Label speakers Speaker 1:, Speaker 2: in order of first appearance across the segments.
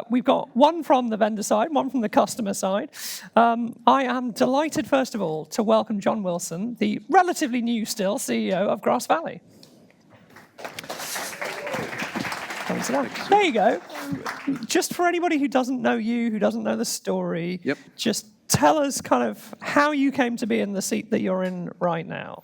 Speaker 1: we've got one from the vendor side, one from the customer side. I am delighted, first of all, to welcome John Wilson, the relatively new still CEO of Grass Valley. There you go. Just for anybody who doesn't know you, who doesn't know the story, just tell us kind of how you came to be in the seat that you're in right now.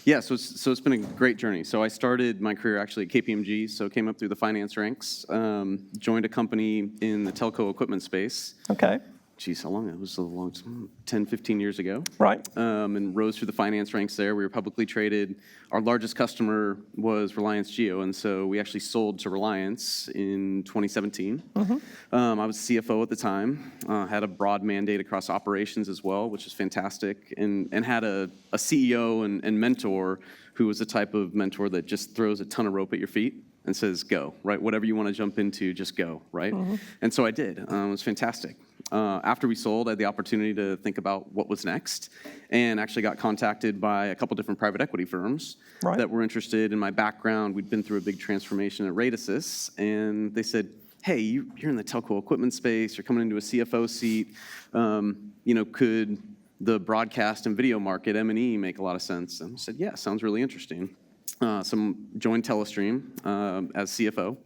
Speaker 2: Yeah, so it's been a great journey. So I started my career actually at KPMG, so came up through the finance ranks, joined a company in the telco equipment space.
Speaker 1: Okay.
Speaker 2: Geez, how long? It was a long time, 10, 15 years ago.
Speaker 1: Right.
Speaker 2: And rose through the finance ranks there. We were publicly traded. Our largest customer was Reliance Jio, and so we actually sold to Reliance in 2017. I was CFO at the time, had a broad mandate across operations as well, which is fantastic, and had a CEO and mentor who was the type of mentor that just throws a ton of rope at your feet and says, go, right? Whatever you want to jump into, just go, right? And so I did. It was fantastic. After we sold, I had the opportunity to think about what was next, and actually got contacted by a couple different private equity firms that were interested in my background. We'd been through a big transformation at Radisys, and they said, hey, you're in the telco equipment space, you're coming into a CFO seat, could the broadcast and video market, M&E, make a lot of sense? And I said, yeah, sounds really interesting. So joined Telestream as CFO.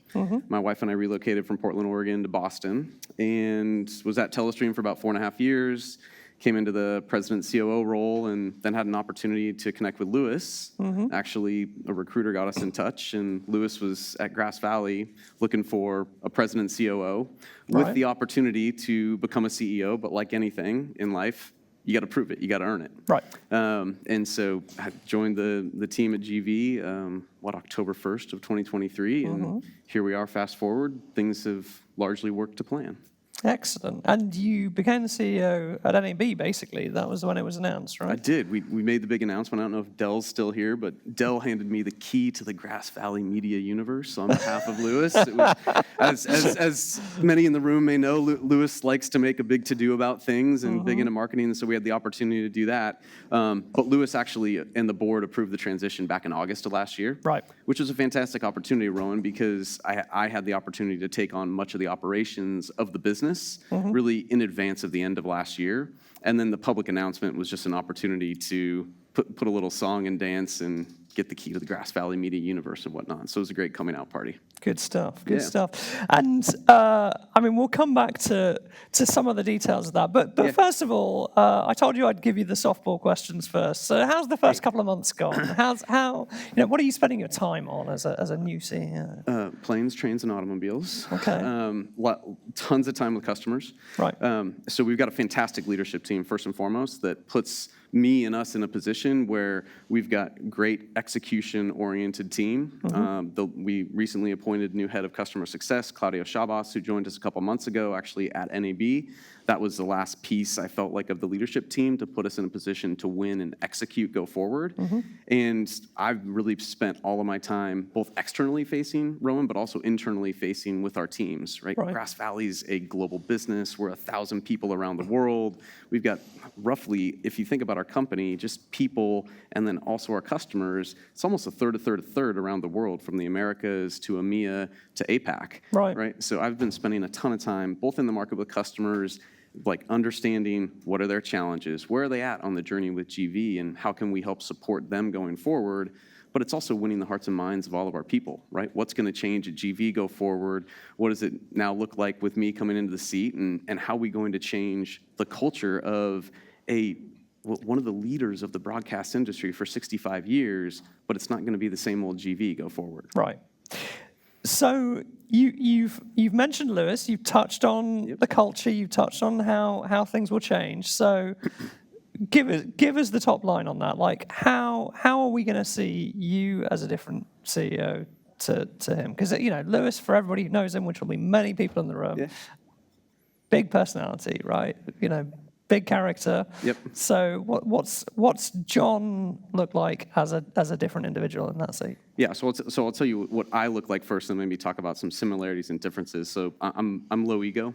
Speaker 2: My wife and I relocated from Portland, Oregon to Boston, and was at Telestream for about 4.5 years. Came into the president COO role, and then had an opportunity to connect with Louis. Actually, a recruiter got us in touch, and Louis was at Grass Valley looking for a president COO with the opportunity to become a CEO. But like anything in life, you got to prove it. You got to earn it. Right. And so I joined the team at GV, October 1st of 2023, and here we are. Fast forward, things have largely worked to plan.
Speaker 1: Excellent. And you became the CEO at NAB, basically. That was when it was announced, right?
Speaker 2: I did. We made the big announcement. I don't know if Dell's still here, but Dell handed me the key to the Grass Valley media universe on behalf of Louis. It was, as many in the room may know, Louis likes to make a big to-do about things and big into marketing, and so we had the opportunity to do that. But Louis actually and the board approved the transition back in August of last year, which was a fantastic opportunity, Rowan, because I had the opportunity to take on much of the operations of the business really in advance of the end of last year. And then the public announcement was just an opportunity to put a little song and dance and get the key to the Grass Valley media universe and whatnot. So it was a great coming out party.
Speaker 1: Good stuff, good stuff. And we'll come back to some of the details of that. But first of all, I told you I'd give you the softball questions first. So how's the first couple of months gone? What are you spending your time on as a new CEO?
Speaker 2: Planes, trains, and automobiles.
Speaker 1: Okay.
Speaker 2: Tons of time with customers.
Speaker 1: Right.
Speaker 2: So we've got a fantastic leadership team, first and foremost, that puts me and us in a position where we've got great execution-oriented team. We recently appointed new head of customer success, Claudio Chabas, who joined us a couple months ago, actually at NAB. That was the last piece, I felt like, of the leadership team to put us in a position to win and execute, go forward. And I've really spent all of my time both externally facing, Rowan, but also internally facing with our teams, right? Grass Valley's a global business. We're 1,000 people around the world. We've got roughly, if you think about our company, just people and then also our customers, it's almost a third around the world, from the Americas to EMEA to APAC. Right. So I've been spending a ton of time both in the market with customers, like understanding what are their challenges, where are they at on the journey with GV, and how can we help support them going forward. But it's also winning the hearts and minds of all of our people, right? What's going to change at GV go forward? What does it now look like with me coming into the seat, and how are we going to change the culture of one of the leaders of the broadcast industry for 65 years, but it's not going to be the same old GV go forward.
Speaker 1: Right. So you've mentioned Louis, you've touched on the culture, you've touched on how things will change. So give us the top line on that. Like how are we going to see you as a different CEO to him? Because Louis, for everybody who knows him, which will be many people in the room, big personality, right? Big character. So what's John look like as a different individual in that seat?
Speaker 2: Yeah, so I'll tell you what I look like first, and maybe talk about some similarities and differences. So I'm low ego,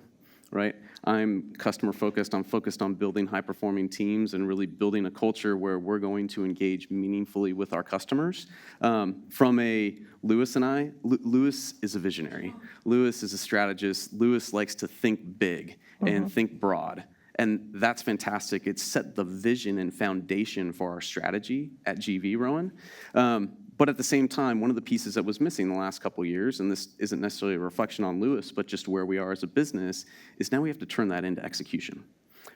Speaker 2: right? I'm customer focused. I'm focused on building high performing teams and really building a culture where we're going to engage meaningfully with our customers. From a Lewis and I, Lewis is a visionary. Lewis is a strategist. Lewis likes to think big and think broad. And that's fantastic. It's set the vision and foundation for our strategy at GV, Rowan. But at the same time, one of the pieces that was missing the last couple of years, and this isn't necessarily a reflection on Lewis, but just where we are as a business, is now we have to turn that into execution,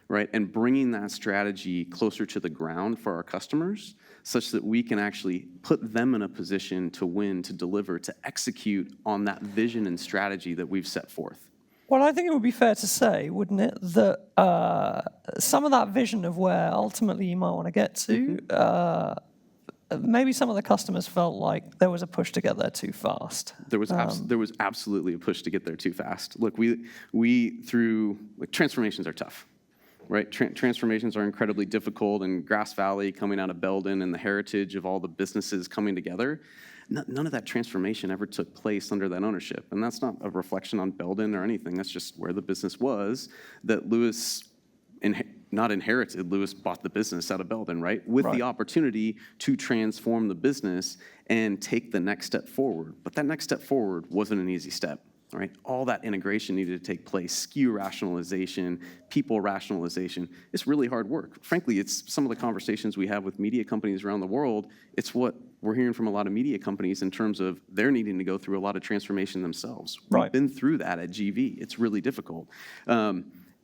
Speaker 2: right? And bringing that strategy closer to the ground for our customers such that we can actually put them in a position to win, to deliver, to execute on that vision and strategy that we've set forth.
Speaker 1: Well, I think it would be fair to say, wouldn't it, that some of that vision of where ultimately you might want to get to, maybe some of the customers felt like there was a push to get there too fast.
Speaker 2: There was absolutely a push to get there too fast. Look, we through transformations are tough, right? Transformations are incredibly difficult, and Grass Valley coming out of Belden and the heritage of all the businesses coming together. None of that transformation ever took place under that ownership. And that's not a reflection on Belden or anything. That's just where the business was, that Lewis not inherited. Lewis bought the business out of Belden, right? With the opportunity to transform the business and take the next step forward. But that next step forward wasn't an easy step, right? All that integration needed to take place, SKU rationalization, people rationalization. It's really hard work. Frankly, it's some of the conversations we have with media companies around the world. It's what we're hearing from a lot of media companies in terms of they're needing to go through a lot of transformation themselves. We've been through that at GV. It's really difficult.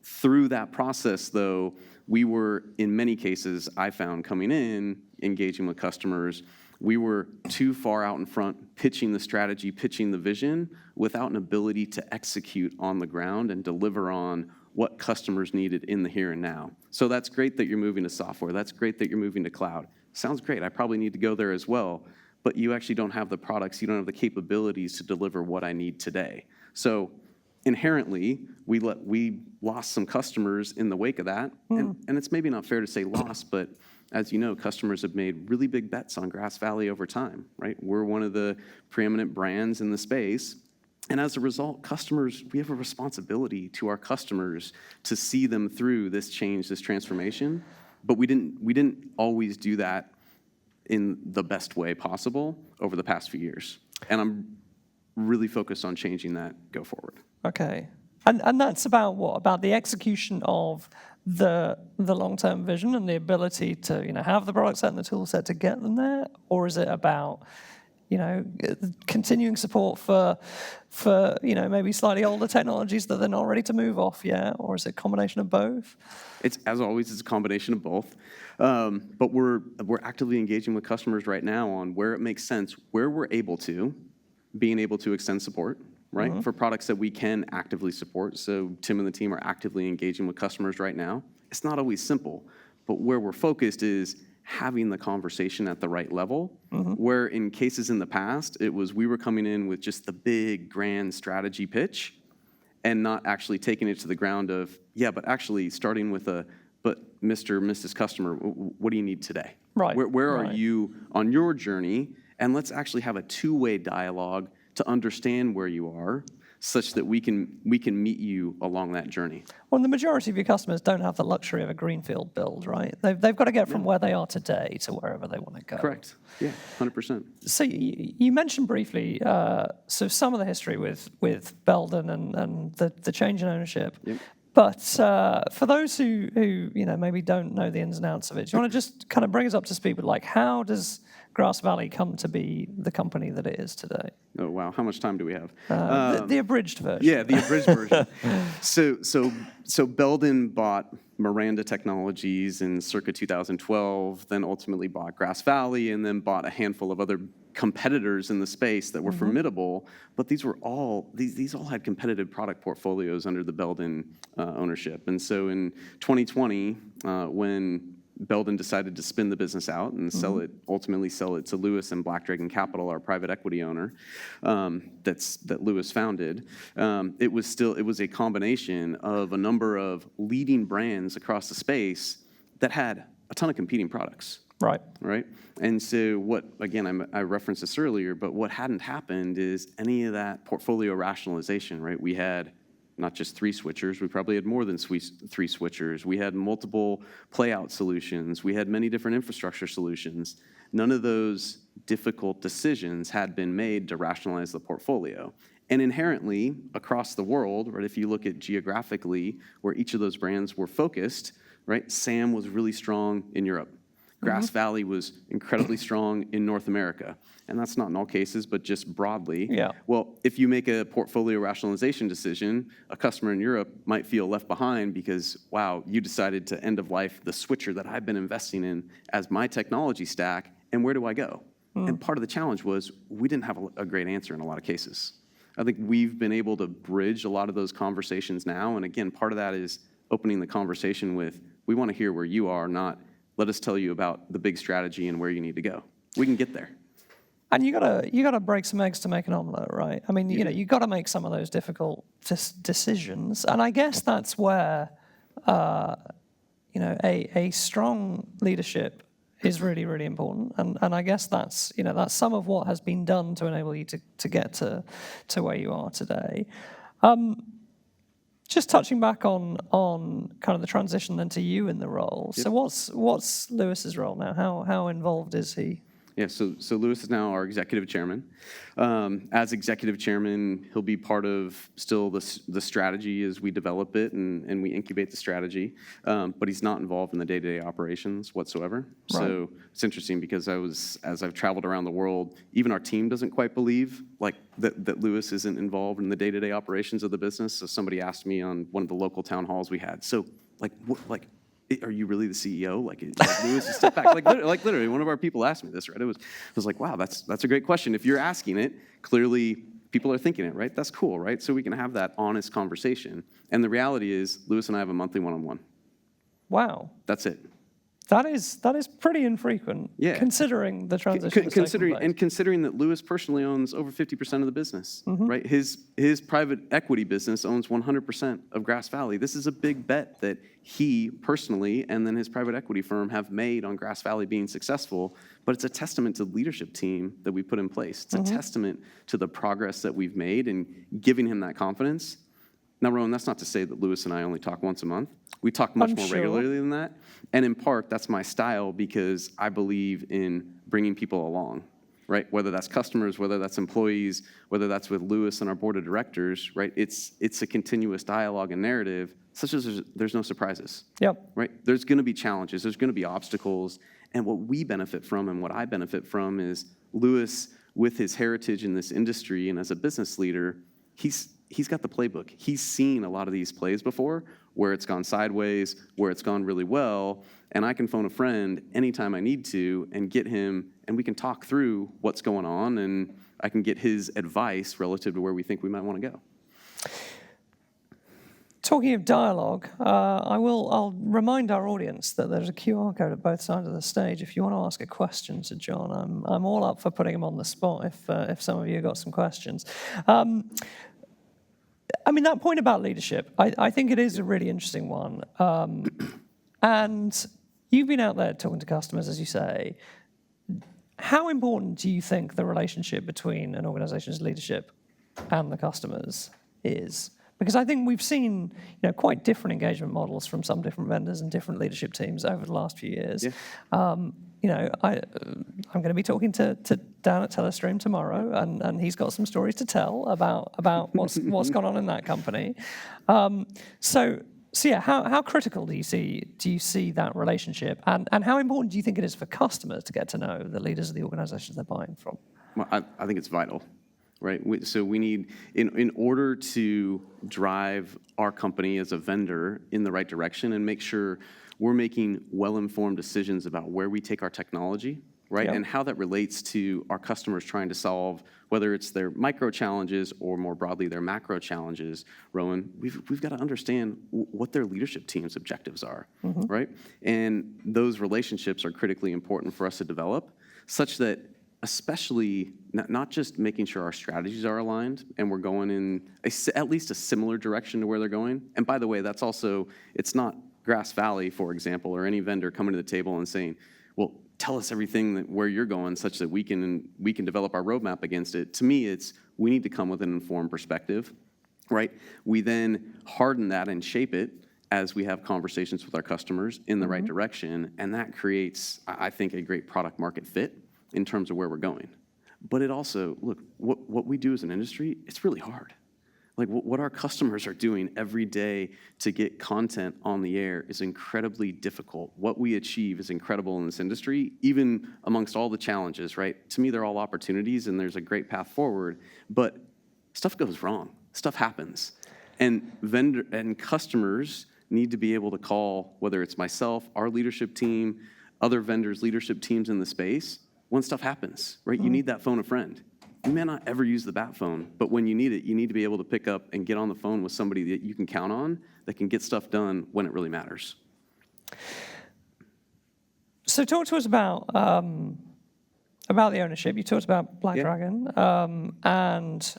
Speaker 2: Through that process, though, we were, in many cases, I found coming in, engaging with customers, we were too far out in front, pitching the strategy, pitching the vision, without an ability to execute on the ground and deliver on what customers needed in the here and now. So that's great that you're moving to software. That's great that you're moving to cloud. Sounds great. I probably need to go there as well. But you actually don't have the products. You don't have the capabilities to deliver what I need today. So inherently, we lost some customers in the wake of that. And it's maybe not fair to say lost, but as you know, customers have made really big bets on Grass Valley over time, right? We're one of the preeminent brands in the space. And as a result, customers, we have a responsibility to our customers to see them through this change, this transformation. But we didn't always do that in the best way possible over the past few years. And I'm really focused on changing that go forward.
Speaker 1: Okay. And that's about what? About the execution of the long-term vision and the ability to, have the product set and the tool set to get them there? Or is it about, continuing support for maybe slightly older technologies that they're not ready to move off yet? Or is it a combination of both?
Speaker 2: It's, as always, it's a combination of both. But we're actively engaging with customers right now on where it makes sense, where we're able to, being able to extend support, right? For products that we can actively support. So Tim and the team are actively engaging with customers right now. It's not always simple, but where we're focused is having the conversation at the right level, where in cases in the past, it was we were coming in with just the big, grand strategy pitch and not actually taking it to the ground of, but actually starting with but Mr. or Mrs. Customer, what do you need today?
Speaker 1: Right.
Speaker 2: Where are you on your journey? And let's actually have a two-way dialogue to understand where you are, such that we can meet you along that journey.
Speaker 1: Well, the majority of your customers don't have the luxury of a greenfield build, right? They've got to get from where they are today to wherever they want to go.
Speaker 2: Correct. Yeah, 100%.
Speaker 1: So you mentioned briefly so some of the history with Belden and the change in ownership.
Speaker 2: Yep.
Speaker 1: But for those who maybe don't know the ins and outs of it, do you want to just kind of bring us up to speed with how does Grass Valley come to be the company that it is today?
Speaker 2: Oh, wow. How much time do we have?
Speaker 1: The abridged version.
Speaker 2: Yeah, the abridged version. So Belden bought Miranda Technologies in circa 2012, then ultimately bought Grass Valley, and then bought a handful of other competitors in the space that were formidable. But these all had competitive product portfolios under the Belden ownership. And so in 2020, when Belden decided to spin the business out and ultimately sell it to Lewis and Black Dragon Capital, our private equity owner, that Lewis founded. It was a combination of a number of leading brands across the space that had a ton of competing products. Right. And so I referenced this earlier, but what hadn't happened is any of that portfolio rationalization, right? We had not just 3 switchers, we probably had more than 3 switchers. We had multiple playout solutions. We had many different infrastructure solutions. None of those difficult decisions had been made to rationalize the portfolio. And inherently, across the world, right, if you look at geographically where each of those brands were focused, right, Sam was really strong in Europe. Grass Valley was incredibly strong in North America. And that's not in all cases, but just broadly.
Speaker 1: Yeah.
Speaker 2: Well, if you make a portfolio rationalization decision, a customer in Europe might feel left behind because, wow, you decided to end of life the switcher that I've been investing in as my technology stack, and where do I go? And part of the challenge was we didn't have a great answer in a lot of cases. I think we've been able to bridge a lot of those conversations now. And again, part of that is opening the conversation with, we want to hear where you are, not let us tell you about the big strategy and where you need to go. We can get there.
Speaker 1: And you gotta break some eggs to make an omelet, right? I mean, you know, you gotta make some of those difficult decisions, and I guess that's where, you know, a strong leadership is really, really important, and I guess that's, you know, that's some of what has been done to enable you to get to where you are today. Just touching back on kind of the transition then to you in the role.
Speaker 2: Yep.
Speaker 1: So what's Lewis's role now? How involved is he?
Speaker 2: Yeah, so Lewis is now our executive chairman. As executive chairman, he'll be part of still the strategy as we develop it and we incubate the strategy, but he's not involved in the day-to-day operations whatsoever.
Speaker 1: Right.
Speaker 2: So it's interesting because as I've traveled around the world, even our team doesn't quite believe like that Lewis isn't involved in the day-to-day operations of the business. So somebody asked me on one of the local town halls we had, so are you really the CEO? Like Lewis just stepped back. Like literally, one of our people asked me this, right? I was like, wow, that's a great question. If you're asking it, clearly people are thinking it, right? That's cool, right? So we can have that honest conversation. And the reality is, Lewis and I have a monthly one-on-one.
Speaker 1: Wow.
Speaker 2: That's it.
Speaker 1: That is pretty infrequent,
Speaker 2: Yeah.
Speaker 1: Considering the transition.
Speaker 2: Considering that Lewis personally owns over 50% of the business, right? His private equity business owns 100% of Grass Valley. This is a big bet that he personally and then his private equity firm have made on Grass Valley being successful. But it's a testament to the leadership team that we put in place. It's a testament to the progress that we've made and giving him that confidence. Now, Rowan, that's not to say that Lewis and I only talk once a month. We talk much more regularly than that. And in part, that's my style because I believe in bringing people along, right? Whether that's customers, whether that's employees, whether that's with Lewis and our board of directors, right? It's a continuous dialogue and narrative, such as there's no surprises.
Speaker 1: Yep.
Speaker 2: Right? There's going to be challenges. There's going to be obstacles. And what we benefit from and what I benefit from is Lewis, with his heritage in this industry and as a business leader, he's got the playbook. He's seen a lot of these plays before, where it's gone sideways, where it's gone really well, and I can phone a friend anytime I need to and get him, and we can talk through what's going on, and I can get his advice relative to where we think we might want to go.
Speaker 1: Talking of dialogue, I'll remind our audience that there's a QR code at both sides of the stage. If you want to ask a question to John, I'm all up for putting him on the spot if some of you got some questions. I mean, that point about leadership, I think it is a really interesting one. And you've been out there talking to customers, as you say. How important do you think the relationship between an organization's leadership and the customers is? Because I think we've seen, quite different engagement models from some different vendors and different leadership teams over the last few years. Yeah. I'm going to be talking to Dan at Telestream tomorrow, and he's got some stories to tell about what's gone on in that company. So yeah, how critical do you see that relationship, and how important do you think it is for customers to get to know the leaders of the organizations they're buying from?
Speaker 2: Well, I think it's vital. Right, so we need, in order to drive our company as a vendor in the right direction and make sure we're making well-informed decisions about where we take our technology, right, and how that relates to our customers trying to solve, whether it's their micro challenges or more broadly their macro challenges, Rowan, we've got to understand what their leadership team's objectives are, right? And those relationships are critically important for us to develop, such that especially not just making sure our strategies are aligned and we're going in at least a similar direction to where they're going. And by the way, that's also, it's not Grass Valley, for example, or any vendor coming to the table and saying, well, tell us everything where you're going such that we can develop our roadmap against it. To me, we need to come with an informed perspective. right? We then harden that and shape it as we have conversations with our customers in the right direction, and that creates, I think, a great product market fit in terms of where we're going. But it also, look, what we do as an industry, it's really hard. Like what our customers are doing every day to get content on the air is incredibly difficult. What we achieve is incredible in this industry, even amongst all the challenges, right? To me, they're all opportunities and there's a great path forward, but stuff goes wrong, stuff happens. And customers need to be able to call, whether it's myself, our leadership team, other vendors' leadership teams in the space, when stuff happens, right? You need that phone a friend. You may not ever use the bat phone, but when you need it, you need to be able to pick up and get on the phone with somebody that you can count on that can get stuff done when it really matters.
Speaker 1: So talk to us about the ownership. You talked about Black Dragon, and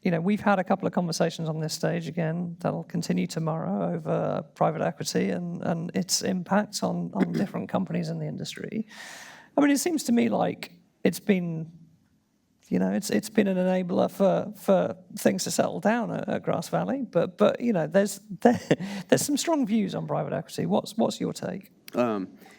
Speaker 1: we've had a couple of conversations on this stage again that'll continue tomorrow over private equity and its impact on different companies in the industry. I mean, it seems to me like it's been it's been an enabler for things to settle down at Grass Valley, but there's some strong views on private equity. What's your take?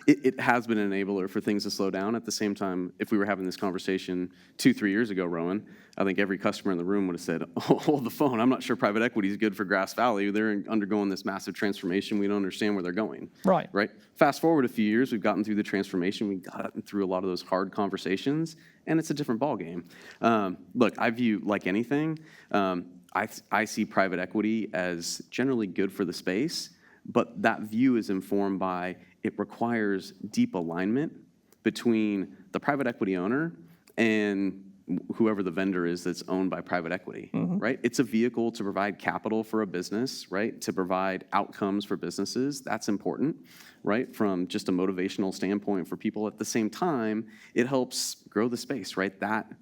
Speaker 2: It has been an enabler for things to slow down. At the same time, if we were having this conversation 2-3 years ago, Rowan, I think every customer in the room would have said, "Oh, hold the phone. I'm not sure private equity is good for Grass Valley. They're undergoing this massive transformation. We don't understand where they're going."
Speaker 1: Right.
Speaker 2: Right. Fast forward a few years, we've gotten through the transformation. We've gotten through a lot of those hard conversations, and it's a different ballgame. Look, I view, like anything, I see private equity as generally good for the space, but that view is informed by it requires deep alignment between the private equity owner and whoever the vendor is that's owned by private equity, right? It's a vehicle to provide capital for a business, right? To provide outcomes for businesses. That's important, right? From just a motivational standpoint for people. At the same time, it helps grow the space, right? That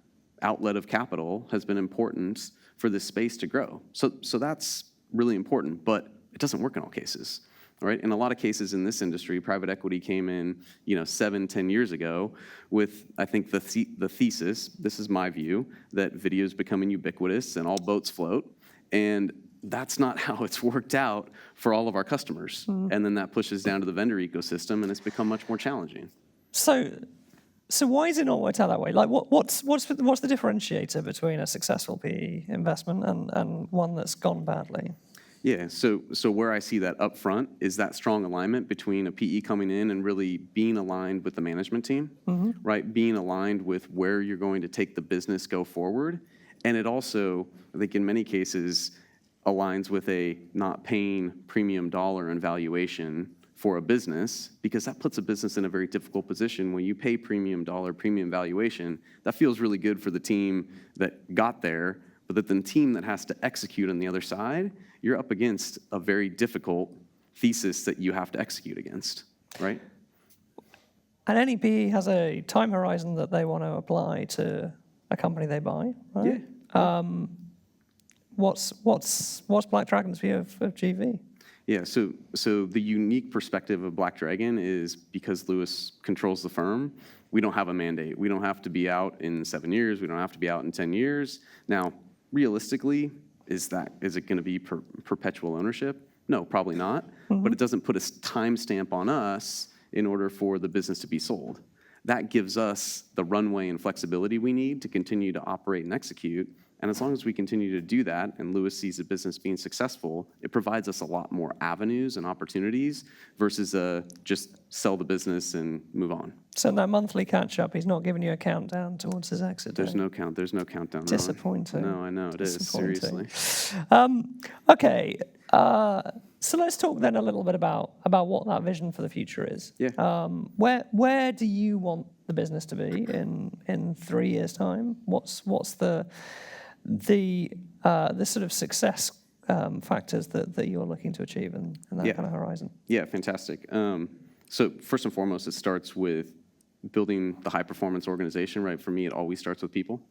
Speaker 2: outlet of capital has been important for this space to grow. So that's really important, but it doesn't work in all cases. Right? In a lot of cases in this industry, private equity came in, 7-10 years ago with, I think, the thesis, this is my view, that video is becoming ubiquitous and all boats float. And that's not how it's worked out for all of our customers. And then that pushes down to the vendor ecosystem, and it's become much more challenging.
Speaker 1: So why is it not worked out that way? Like, what's the differentiator between a successful PE investment and one that's gone badly?
Speaker 2: Yeah, so where I see that up front is that strong alignment between a PE coming in and really being aligned with the management team, right? Being aligned with where you're going to take the business go forward. And it also, I think in many cases, aligns with a not paying premium dollar in valuation for a business, because that puts a business in a very difficult position. When you pay premium dollar, premium valuation, that feels really good for the team that got there, but that the team that has to execute on the other side, you're up against a very difficult thesis that you have to execute against, right?
Speaker 1: And any PE has a time horizon that they want to apply to a company they buy, right?
Speaker 2: Yeah.
Speaker 1: What's Black Dragon's view of GV?
Speaker 2: Yeah, so the unique perspective of Black Dragon is because Lewis controls the firm, we don't have a mandate. We don't have to be out in 7 years. We don't have to be out in 10 years. Now, realistically, is it going to be perpetual ownership? No, probably not. But it doesn't put a timestamp on us in order for the business to be sold. That gives us the runway and flexibility we need to continue to operate and execute. And as long as we continue to do that, and Lewis sees the business being successful, it provides us a lot more avenues and opportunities versus just sell the business and move on.
Speaker 1: So in that monthly catch-up, he's not giving you a countdown towards his exit.
Speaker 2: There's no countdown.
Speaker 1: Disappointing.
Speaker 2: No, I know, it is, seriously.
Speaker 1: Okay, so let's talk then a little bit about what that vision for the future is.
Speaker 2: Yeah.
Speaker 1: Where do you want the business to be in 3 years' time? What's the sort of success factors that you're looking to achieve in that kind of horizon? Yeah,
Speaker 2: fantastic. So first and foremost, it starts with building the high-performance organization, right? For me, it always starts with people,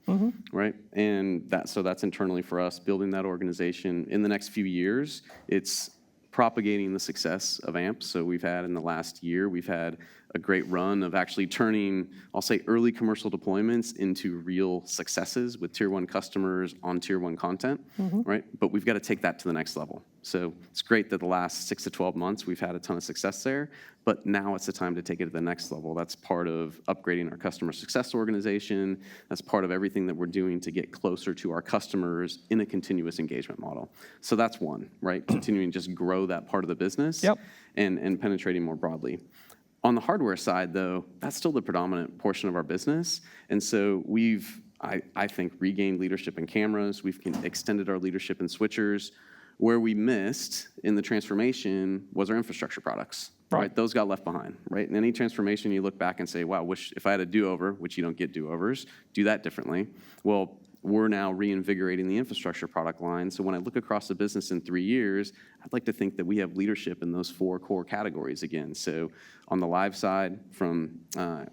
Speaker 2: right? And that's internally for us, building that organization. In the next few years, it's propagating the success of AMP. So we've had, in the last year, we've had a great run of actually turning, I'll say, early commercial deployments into real successes with tier one customers on tier one content, right? But we've got to take that to the next level. So it's great that the last 6 to 12 months we've had a ton of success there, but now it's the time to take it to the next level. That's part of upgrading our customer success organization. That's part of everything that we're doing to get closer to our customers in a continuous engagement model. So that's one, right? Continuing to just grow that part of the business and penetrating more broadly. On the hardware side, though, that's still the predominant portion of our business. And so we've, I think, regained leadership in cameras. We've extended our leadership in switchers. Where we missed in the transformation was our infrastructure products, right? Those got left behind, right? In any transformation, you look back and say, wow, wish if I had a do-over, which you don't get do-overs, do that differently. Well, we're now reinvigorating the infrastructure product line. So when I look across the business in 3 years, I'd like to think that we have leadership in those 4 core categories again. So on the live side, from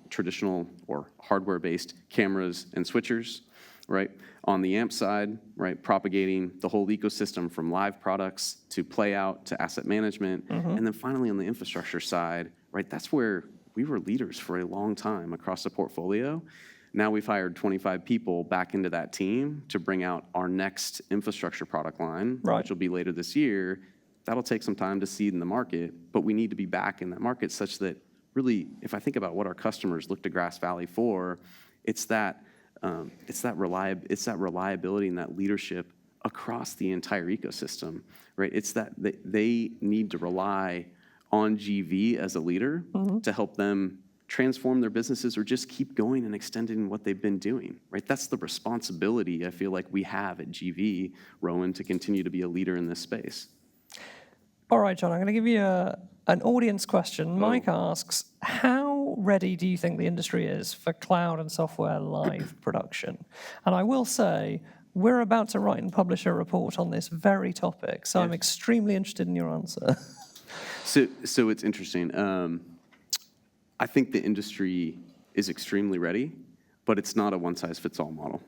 Speaker 2: traditional or hardware-based cameras and switchers, right? On the amp side, right, propagating the whole ecosystem from live products to play out to asset management. And then finally on the infrastructure side, right, that's where we were leaders for a long time across the portfolio. Now we've hired 25 people back into that team to bring out our next infrastructure product line, which will be later this year. That'll take some time to seed in the market, but we need to be back in that market such that really, if I think about what our customers look to Grass Valley for, it's that reliability and that leadership across the entire ecosystem, right? It's that they need to rely on GV as a leader to help them transform their businesses or just keep going and extending what they've been doing, right? That's the responsibility I feel like we have at GV, Rowan, to continue to be a leader in this space.
Speaker 1: All right, John, I'm going to give you an audience question. Mike asks, how ready do you think the industry is for cloud and software live production? And I will say, we're about to write and publish a report on this very topic, so I'm extremely interested in your answer.
Speaker 2: So it's interesting. I think the industry is extremely ready, but it's not a one-size-fits-all model,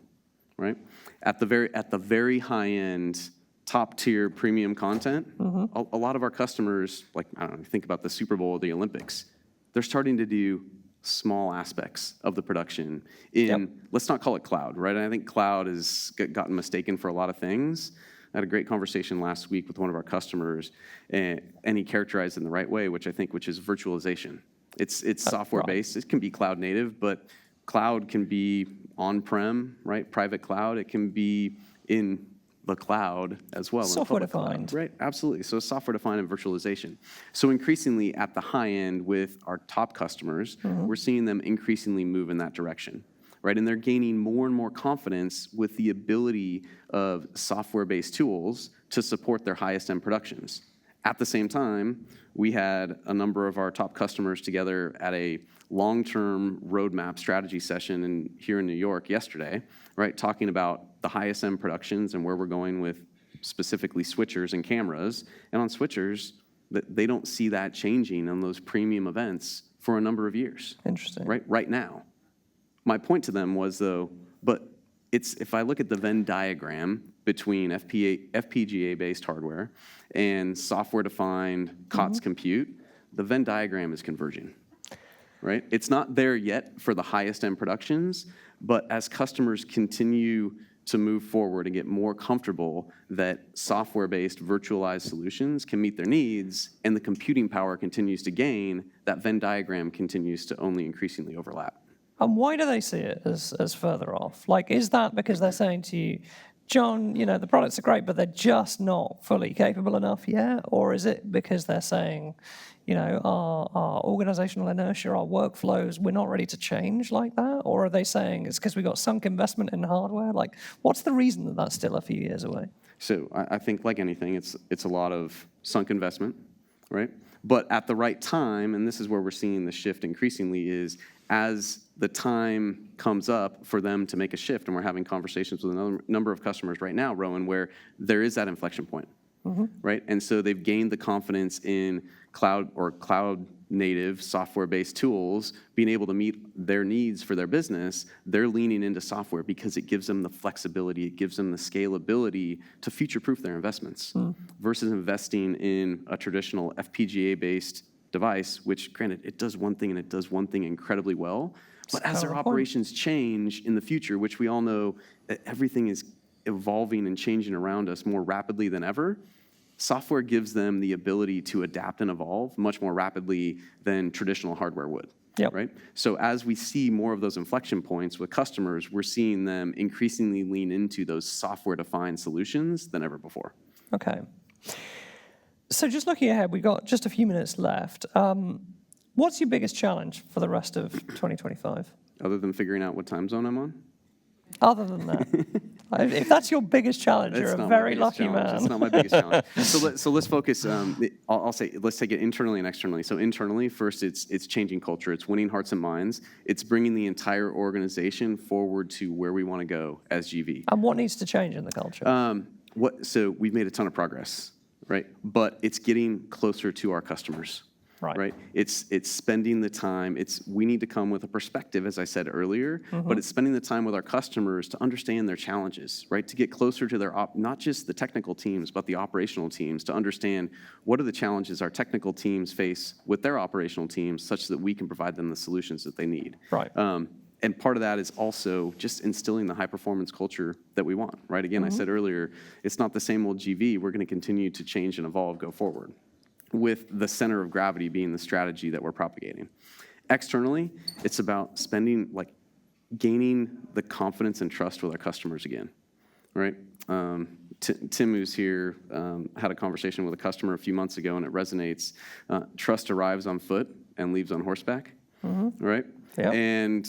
Speaker 2: right? At the very high end, top-tier premium content, a lot of our customers, like, I don't know, think about the Super Bowl or the Olympics, they're starting to do small aspects of the production in, let's not call it cloud, right? And I think cloud has gotten mistaken for a lot of things. I had a great conversation last week with one of our customers, and he characterized it in the right way, which is virtualization. It's software-based. It can be cloud native, but cloud can be on-prem, right? Private cloud. It can be in the cloud as well.
Speaker 1: Software-defined.
Speaker 2: Right, absolutely. So software-defined and virtualization. So increasingly at the high end with our top customers, we're seeing them increasingly move in that direction, right? And they're gaining more and more confidence with the ability of software-based tools to support their highest end productions. At the same time, we had a number of our top customers together at a long-term roadmap strategy session here in New York yesterday, right? Talking about the highest end productions and where we're going with specifically switchers and cameras. And on switchers, they don't see that changing on those premium events for a number of years.
Speaker 1: Interesting.
Speaker 2: Right now. My point to them was, though, but if I look at the Venn diagram between FPGA-based hardware and software-defined COTS compute, the Venn diagram is converging, right? It's not there yet for the highest end productions, but as customers continue to move forward and get more comfortable that software-based virtualized solutions can meet their needs and the computing power continues to gain, that Venn diagram continues to only increasingly overlap.
Speaker 1: And why do they see it as further off? Like, is that because they're saying to you, John, you know, the products are great, but they're just not fully capable enough yet? Or is it because they're saying, you know, our organizational inertia, our workflows, we're not ready to change like that? Or are they saying it's because we got sunk investment in hardware? Like, what's the reason that that's still a few years away?
Speaker 2: So I think, like anything, it's a lot of sunk investment, right? But at the right time, and this is where we're seeing the shift increasingly, is as the time comes up for them to make a shift, and we're having conversations with a number of customers right now, Rowan, where there is that inflection point, right? And so they've gained the confidence in cloud or cloud-native software-based tools being able to meet their needs for their business. They're leaning into software because it gives them the flexibility, it gives them the scalability to future-proof their investments versus investing in a traditional FPGA-based device, which granted, it does one thing and it does one thing incredibly well. But as their operations change in the future, which we all know that everything is evolving and changing around us more rapidly than ever, software gives them the ability to adapt and evolve much more rapidly than traditional hardware would.
Speaker 1: Yep.
Speaker 2: Right? So as we see more of those inflection points with customers, we're seeing them increasingly lean into those software-defined solutions than ever before.
Speaker 1: Okay. So just looking ahead, we've got just a few minutes left. What's your biggest challenge for the rest of 2025?
Speaker 2: Other than figuring out what time zone I'm on?
Speaker 1: Other than that, if that's your biggest challenge, you're a very lucky man.
Speaker 2: It's not my biggest challenge. So let's focus. I'll say let's take it internally and externally. So internally, first, it's changing culture. It's winning hearts and minds. It's bringing the entire organization forward to where we want to go as GV.
Speaker 1: And what needs to change in the culture?
Speaker 2: So we've made a ton of progress, right? But it's getting closer to our customers. Right. It's spending the time. We need to come with a perspective, as I said earlier, but it's spending the time with our customers to understand their challenges, right? To get closer to their not just the technical teams, but the operational teams, to understand what are the challenges our technical teams face with their operational teams, such that we can provide them the solutions that they need.
Speaker 1: Right.
Speaker 2: And part of that is also just instilling the high-performance culture that we want, right? Again, I said earlier, it's not the same old GV. We're going to continue to change and evolve, go forward, with the center of gravity being the strategy that we're propagating. Externally, it's about gaining the confidence and trust with our customers again, right? Tim, who's here, had a conversation with a customer a few months ago, and it resonates. Trust arrives on foot and leaves on horseback, right?
Speaker 1: Yep.
Speaker 2: And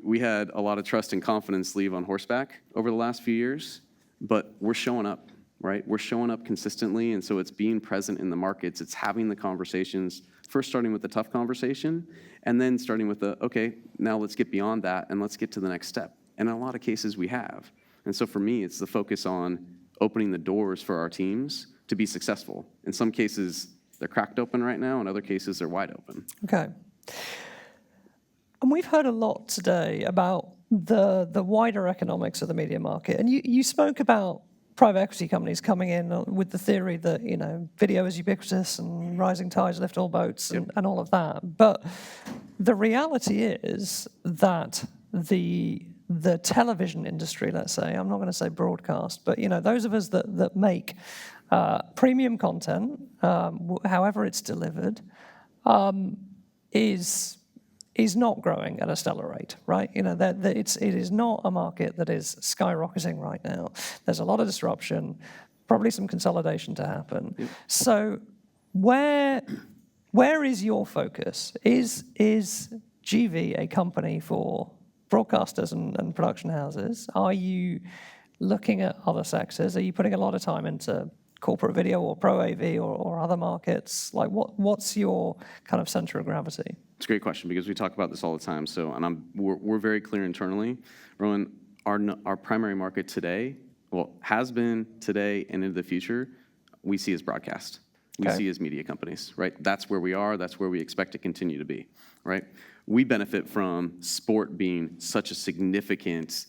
Speaker 2: we had a lot of trust and confidence leave on horseback over the last few years, but we're showing up. Right? We're showing up consistently, and so it's being present in the markets. It's having the conversations, first starting with the tough conversation, and then starting with okay, now let's get beyond that, and let's get to the next step. And in a lot of cases, we have. And so for me, it's the focus on opening the doors for our teams to be successful. In some cases, they're cracked open right now. In other cases, they're wide open.
Speaker 1: Okay. And we've heard a lot today about the wider economics of the media market. And you spoke about private equity companies coming in with the theory that, video is ubiquitous and rising tides lift all boats and all of that. But the reality is that the television industry, let's say, I'm not going to say broadcast, but, those of us that make premium content, however it's delivered, is not growing at a stellar rate, right? It is not a market that is skyrocketing right now. There's a lot of disruption, probably some consolidation to happen. Yep. So where is your focus? Is GV a company for broadcasters and production houses? Are you looking at other sectors? Are you putting a lot of time into corporate video or pro AV or other markets? Like what's your kind of center of gravity?
Speaker 2: It's a great question because we talk about this all the time. So, and we're very clear internally, Rowan. Our primary market today, has been today and into the future, we see as broadcast. We see as media companies, right? That's where we are. That's where we expect to continue to be, right? We benefit from sport being such a significant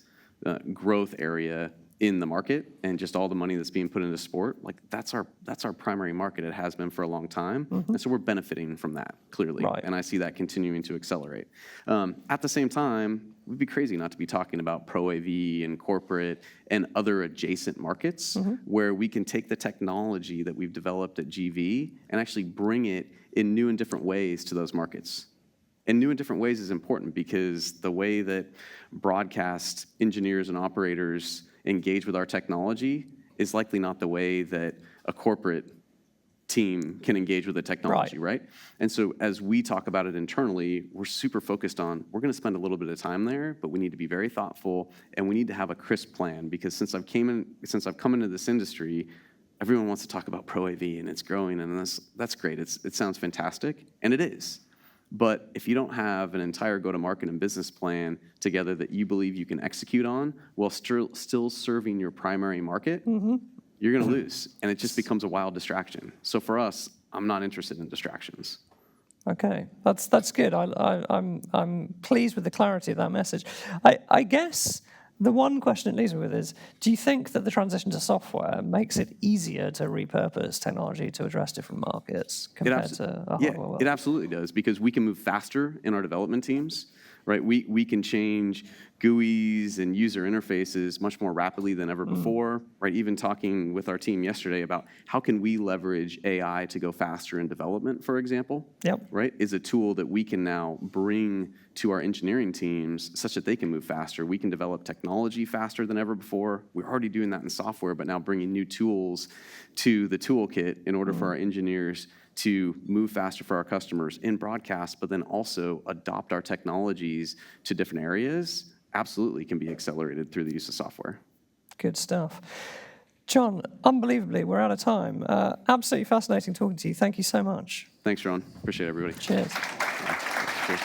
Speaker 2: growth area in the market, and just all the money that's being put into sport, that's our primary market. It has been for a long time, and so we're benefiting from that clearly. Right. And I see that continuing to accelerate. At the same time, we'd be crazy not to be talking about pro AV and corporate and other adjacent markets where we can take the technology that we've developed at GV and actually bring it in new and different ways to those markets. And new and different ways is important because the way that broadcast engineers and operators engage with our technology is likely not the way that a corporate team can engage with the technology, right? And so as we talk about it internally, we're super focused on, we're going to spend a little bit of time there, but we need to be very thoughtful, and we need to have a crisp plan, because since I've come into this industry, everyone wants to talk about pro AV, and it's growing, and that's great. It sounds fantastic, and it is. But if you don't have an entire go-to-market and business plan together that you believe you can execute on while still serving your primary market, you're going to lose, and it just becomes a wild distraction. So for us, I'm not interested in distractions.
Speaker 1: Okay, that's good. I'm pleased with the clarity of that message. I guess the one question it leaves me with is, do you think that the transition to software makes it easier to repurpose technology to address different markets compared to a hardware world?
Speaker 2: It absolutely does, because we can move faster in our development teams, right? We can change GUIs and user interfaces much more rapidly than ever before, right? Even talking with our team yesterday about how can we leverage AI to go faster in development, for example, right? Is a tool that we can now bring to our engineering teams such that they can move faster. We can develop technology faster than ever before. We're already doing that in software, but now bringing new tools to the toolkit in order for our engineers to move faster for our customers in broadcast, but then also adopt our technologies to different areas, absolutely can be accelerated through the use of software.
Speaker 1: Good stuff. John, unbelievably, we're out of time. Absolutely fascinating talking to you. Thank you so much.
Speaker 2: Thanks, Ron. Appreciate it, everybody.
Speaker 1: Cheers.
Speaker 2: Cheers.